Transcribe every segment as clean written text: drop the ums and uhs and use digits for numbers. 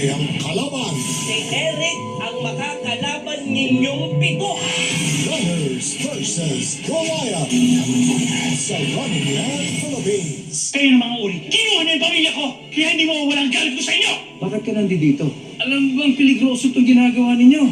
Siyempre ang kalaban. Si Eric ang makakalaban ninyong pito. Runners versus Goliath. Sa Running Man Philippines. Kayo ng mga uri, kinuha na yung pamilya ko! Kaya hindi mo walang galit ko sa inyo! Bakit ka nandito? Alam mo bang peligroso itong ginagawa ninyo?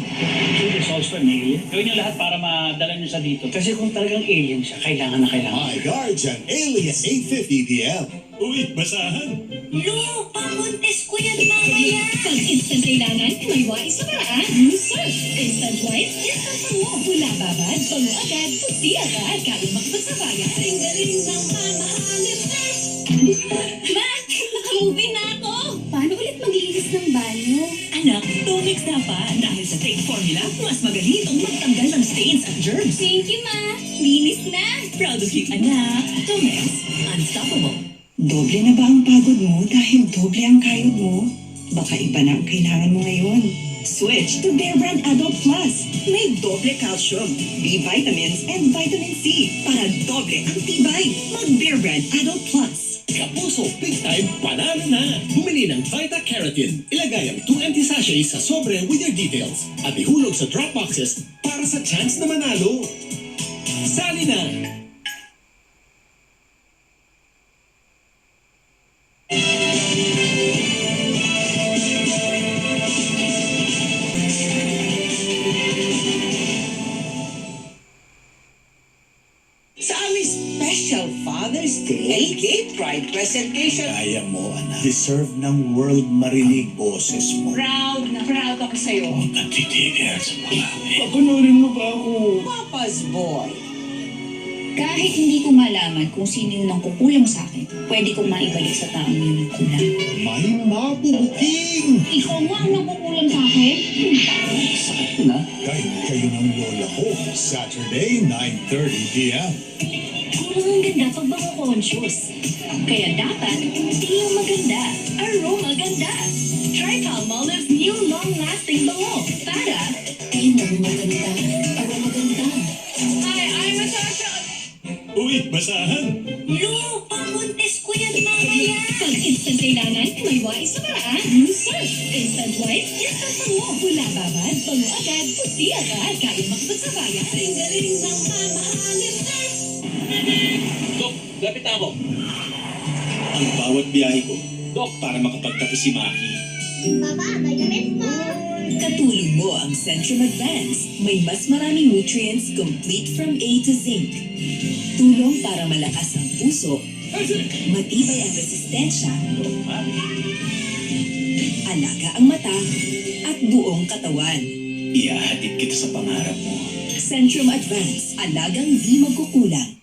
Julius Holster, Miguel. Gawin niyo lahat para madala niyo siya dito. Kasi kung talagang alien siya, kailangan na kailangan. My Guardian Alien 8:50 p.m. Uy, basahan! Lo, pamuntis ko yan mamaya. Pag instant kailangan, may wais sa paraan. Surf. Instant wipes, instant pango. Pula babad, pango agad, puti agad. Kaya makipagsabayan. Galing ng mamahalin na. Mac, nakamovie na ako. Paano ulit maglinis ng banyo? Anak, Tomix dapat. Dahil sa Take Formula, mas magaling itong magtanggal ng stains at germs. Thank you, Ma. Linis na. Proud of you, anak. Tomix, unstoppable. Doble na ba ang pagod mo dahil doble ang kayod mo? Baka iba na ang kailangan mo ngayon. Switch to Bear Brand Adult Plus. May doble calcium, B vitamins, and vitamin C para doble ang tibay. Mag-Bear Brand Adult Plus. Kapuso, big time, panalo na! Bumili ng Vita Keratin. Ilagay ang 2 empty sachets sa sobre with your details. At ihulog sa drop boxes para sa chance na manalo. Sali na! Sa aming special Father's Day, gay pride presentation. Kaya mo, anak. Deserve ng world marinig boses mo. Proud na proud ako sa'yo. Ang titigil sa mga. Pakunurin mo ba ako? Papa's boy. Kahit hindi ko malaman kung sino yung nangkukulang sa akin, pwede kong maibalik sa taong yun ang kulang. May mabubuking. Ikaw nga ang nangkukulang sa akin. Sakit na. Kahit kayo ng lola ko. Saturday, 9:30 p.m. Kulang ang ganda pag baka conscious. Kaya dapat, hindi yung maganda. Aroma ganda. Try Palmolive's new long-lasting bango. Para, ayun ang maganda. Aroma ganda. Hi, I'm Natasha. Uy, basahan! Lo, pamuntis ko yan mamaya. Pag instant kailangan, may wais sa paraan. Surf. Instant wipes, instant pango. Pula babad, pango agad, puti agad. Kaya makipagsabayan. Galing ng mamahalin na. Dok, lapit ako. Ang bawat biyahe ko, Dok, para makapagtapos si Maki. Papa, vitamins mo. Katulong mo ang Centrum Advance. May mas maraming nutrients complete from A to zinc. Tulong para malakas ang puso, matibay ang resistensya, alaga ang mata, at buong katawan. Ihahatid kita sa pangarap mo. Centrum Advance, alagang di magkukulang.